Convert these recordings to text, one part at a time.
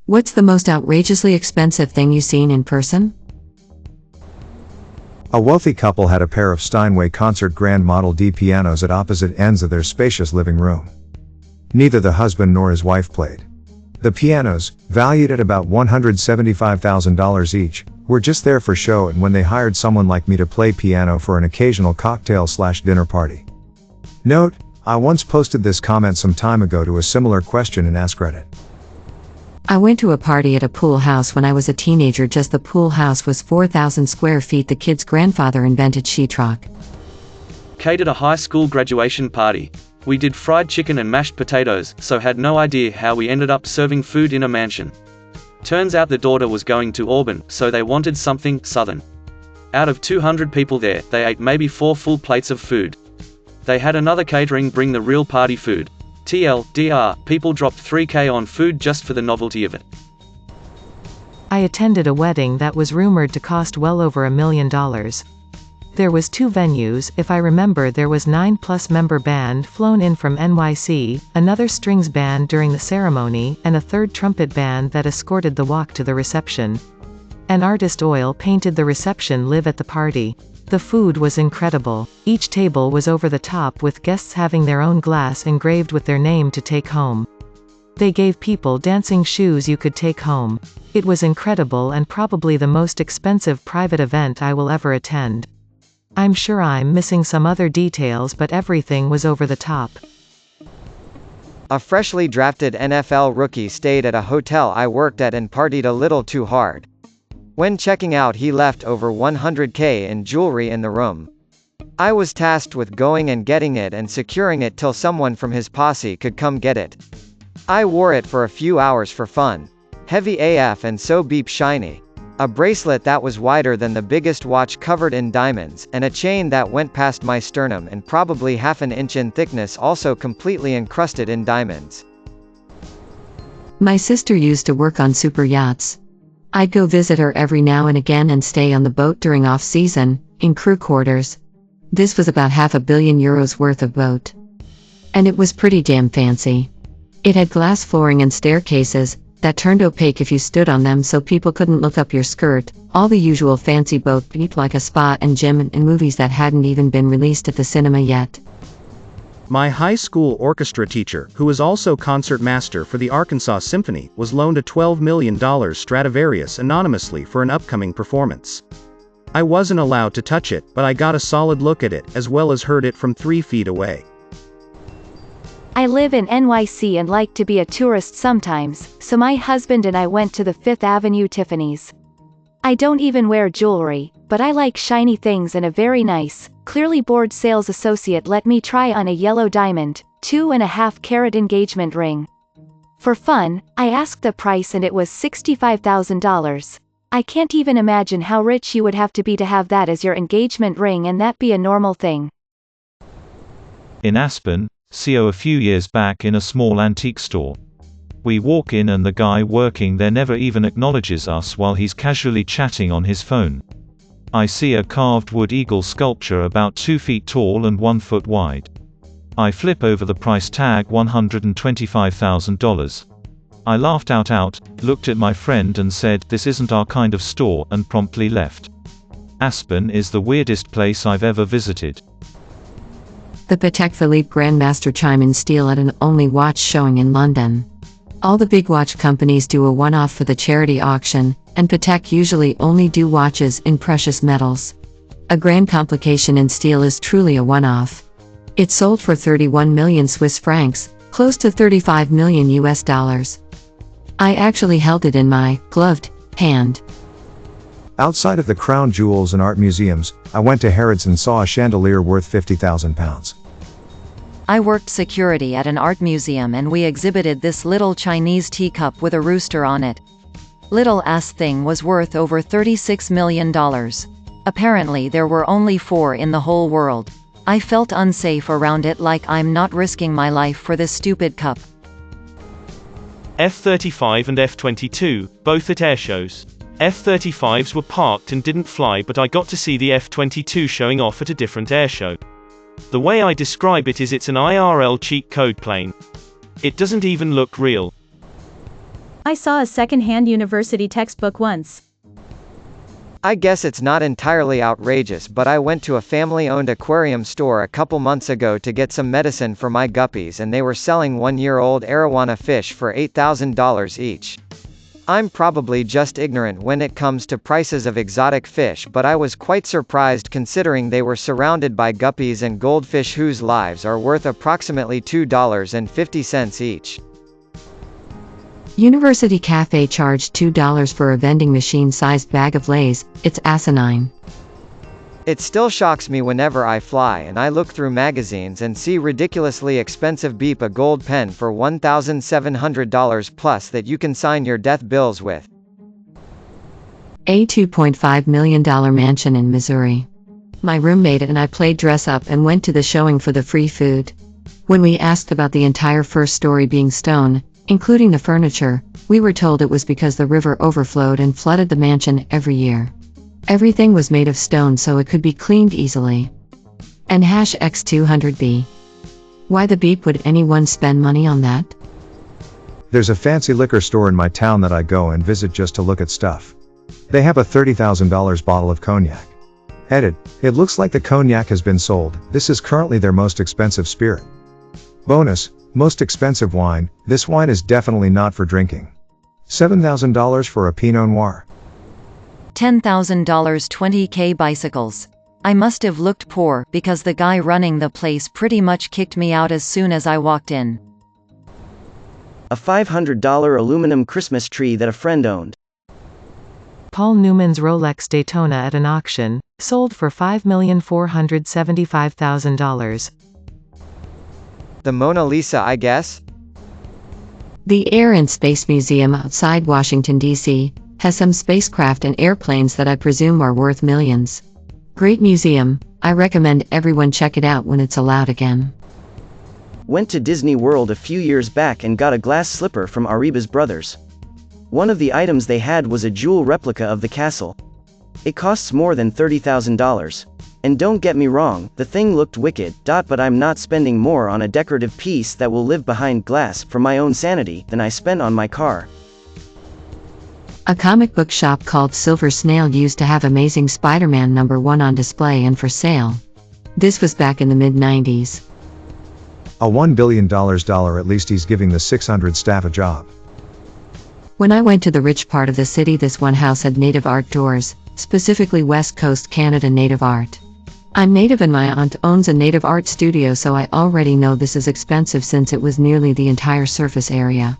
What's the most outrageously expensive thing you've seen in person? A wealthy couple had a pair of Steinway Concert Grand Model D pianos at opposite ends of their spacious living room. Neither the husband nor his wife played. The pianos, valued at about $175,000 each, were just there for show and when they hired someone like me to play piano for an occasional cocktail/dinner party. Note, I once posted this comment some time ago to a similar question in AskReddit. I went to a party at a pool house when I was a teenager. Just the pool house was 4,000 square feet. The kid's grandfather invented sheetrock. Catered a high school graduation party. We did fried chicken and mashed potatoes, so had no idea how we ended up serving food in a mansion. Turns out the daughter was going to Auburn, so they wanted something southern. Out of 200 people there, they ate maybe 4 full plates of food. They had another catering bring the real party food. TLDR, people dropped $3K on food just for the novelty of it. I attended a wedding that was rumored to cost well over $1 million. There was 2 venues, if I remember. There was 9+ member band flown in from NYC, another strings band during the ceremony, and a third trumpet band that escorted the walk to the reception. An artist oil painted the reception live at the party. The food was incredible. Each table was over the top with guests having their own glass engraved with their name to take home. They gave people dancing shoes you could take home. It was incredible and probably the most expensive private event I will ever attend. I'm sure I'm missing some other details, but everything was over the top. A freshly drafted NFL rookie stayed at a hotel I worked at and partied a little too hard. When checking out, he left over $100K in jewelry in the room. I was tasked with going and getting it and securing it till someone from his posse could come get it. I wore it for a few hours for fun. Heavy AF and so beep shiny. A bracelet that was wider than the biggest watch covered in diamonds, and a chain that went past my sternum and probably half an inch in thickness, also completely encrusted in diamonds. My sister used to work on super yachts. I'd go visit her every now and again and stay on the boat during off-season, in crew quarters. This was about €500 million worth of boat. And it was pretty damn fancy. It had glass flooring and staircases that turned opaque if you stood on them so people couldn't look up your skirt, all the usual fancy boat beat like a spa and gym in movies that hadn't even been released at the cinema yet. My high school orchestra teacher, who was also concert master for the Arkansas Symphony, was loaned a $12 million Stradivarius anonymously for an upcoming performance. I wasn't allowed to touch it, but I got a solid look at it, as well as heard it from 3 feet away. I live in NYC and like to be a tourist sometimes, so my husband and I went to the 5th Avenue Tiffany's. I don't even wear jewelry, but I like shiny things, and a very nice, clearly bored sales associate let me try on a yellow diamond, 2.5-carat engagement ring. For fun, I asked the price and it was $65,000. I can't even imagine how rich you would have to be to have that as your engagement ring and that be a normal thing. In Aspen, CO a few years back in a small antique store. We walk in and the guy working there never even acknowledges us while he's casually chatting on his phone. I see a carved wood eagle sculpture about 2 feet tall and 1 foot wide. I flip over the price tag, $125,000. I laughed out, looked at my friend and said, "This isn't our kind of store," and promptly left. Aspen is the weirdest place I've ever visited. The Patek Philippe Grandmaster chime in steel at an only watch showing in London. All the big watch companies do a one-off for the charity auction, and Patek usually only do watches in precious metals. A grand complication in steel is truly a one-off. It sold for 31 million Swiss francs, close to $35 million US. I actually held it in my gloved hand. Outside of the crown jewels and art museums, I went to Harrods and saw a chandelier worth £50,000. I worked security at an art museum and we exhibited this little Chinese teacup with a rooster on it. Little ass thing was worth over $36 million. Apparently there were only 4 in the whole world. I felt unsafe around it, like I'm not risking my life for this stupid cup. F-35 and F-22, both at airshows. F-35s were parked and didn't fly, but I got to see the F-22 showing off at a different airshow. The way I describe it is it's an IRL cheat code plane. It doesn't even look real. I saw a second-hand university textbook once. I guess it's not entirely outrageous, but I went to a family-owned aquarium store a couple months ago to get some medicine for my guppies, and they were selling one-year-old arowana fish for $8,000 each. I'm probably just ignorant when it comes to prices of exotic fish, but I was quite surprised considering they were surrounded by guppies and goldfish whose lives are worth approximately $2.50 each. University cafe charged $2 for a vending machine-sized bag of Lay's. It's asinine. It still shocks me whenever I fly and I look through magazines and see ridiculously expensive beep a gold pen for $1,700 plus that you can sign your death bills with. A $2.5 million mansion in Missouri. My roommate and I played dress up and went to the showing for the free food. When we asked about the entire first story being stone, including the furniture, we were told it was because the river overflowed and flooded the mansion every year. Everything was made of stone so it could be cleaned easily. And #X200B. Why the beep would anyone spend money on that? There's a fancy liquor store in my town that I go and visit just to look at stuff. They have a $30,000 bottle of cognac. Edit, it looks like the cognac has been sold. This is currently their most expensive spirit. Bonus, most expensive wine. This wine is definitely not for drinking. $7,000 for a Pinot Noir. $10,000 $20K bicycles. I must have looked poor, because the guy running the place pretty much kicked me out as soon as I walked in. A $500 aluminum Christmas tree that a friend owned. Paul Newman's Rolex Daytona at an auction, sold for $5,475,000. The Mona Lisa, I guess? The Air and Space Museum outside Washington, D.C., has some spacecraft and airplanes that I presume are worth millions. Great museum, I recommend everyone check it out when it's allowed again. Went to Disney World a few years back and got a glass slipper from Arribas Brothers. One of the items they had was a jewel replica of the castle. It costs more than $30,000. And don't get me wrong, the thing looked wicked, but I'm not spending more on a decorative piece that will live behind glass for my own sanity than I spent on my car. A comic book shop called Silver Snail used to have Amazing Spider-Man #1 on display and for sale. This was back in the mid-90s. A $1 billion at least he's giving the 600 staff a job. When I went to the rich part of the city, this one house had native art doors, specifically West Coast Canada native art. I'm native and my aunt owns a native art studio, so I already know this is expensive since it was nearly the entire surface area.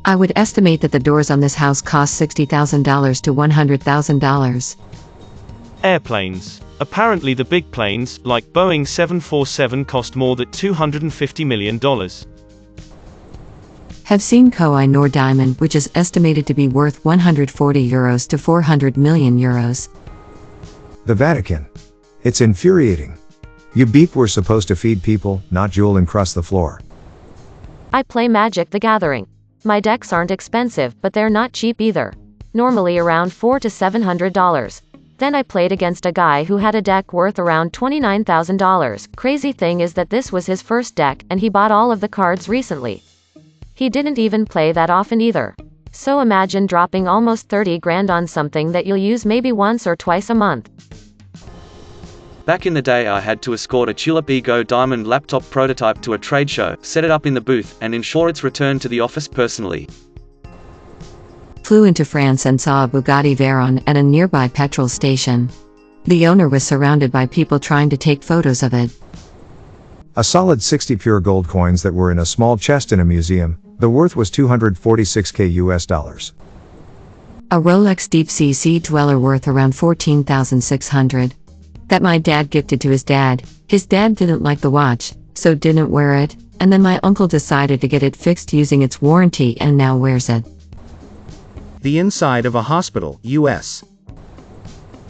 I would estimate that the doors on this house cost $60,000 to $100,000. Airplanes. Apparently the big planes, like Boeing 747, cost more than $250 million. Have seen Koh-i Noor diamond, which is estimated to be worth €140 to €400 million. The Vatican. It's infuriating. You beep were supposed to feed people, not jewel encrust the floor. I play Magic the Gathering. My decks aren't expensive, but they're not cheap either. Normally around $400 to $700. Then I played against a guy who had a deck worth around $29,000. Crazy thing is that this was his first deck, and he bought all of the cards recently. He didn't even play that often either. So imagine dropping almost 30 grand on something that you'll use maybe once or twice a month. Back in the day, I had to escort a Tulip Ego Diamond laptop prototype to a trade show, set it up in the booth, and ensure its return to the office personally. Flew into France and saw a Bugatti Veyron at a nearby petrol station. The owner was surrounded by people trying to take photos of it. A solid 60 pure gold coins that were in a small chest in a museum. The worth was $246K US. A Rolex Deep Sea Dweller worth around $14,600. That my dad gifted to his dad. His dad didn't like the watch, so didn't wear it, and then my uncle decided to get it fixed using its warranty and now wears it. The inside of a hospital, US.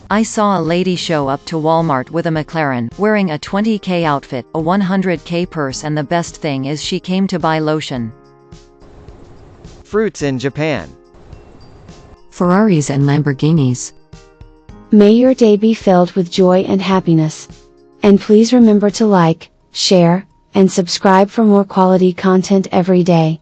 I saw a lady show up to Walmart with a McLaren, wearing a $20K outfit, a $100K purse, and the best thing is she came to buy lotion. Fruits in Japan. Ferraris and Lamborghinis. May your day be filled with joy and happiness. And please remember to like, share, and subscribe for more quality content every day.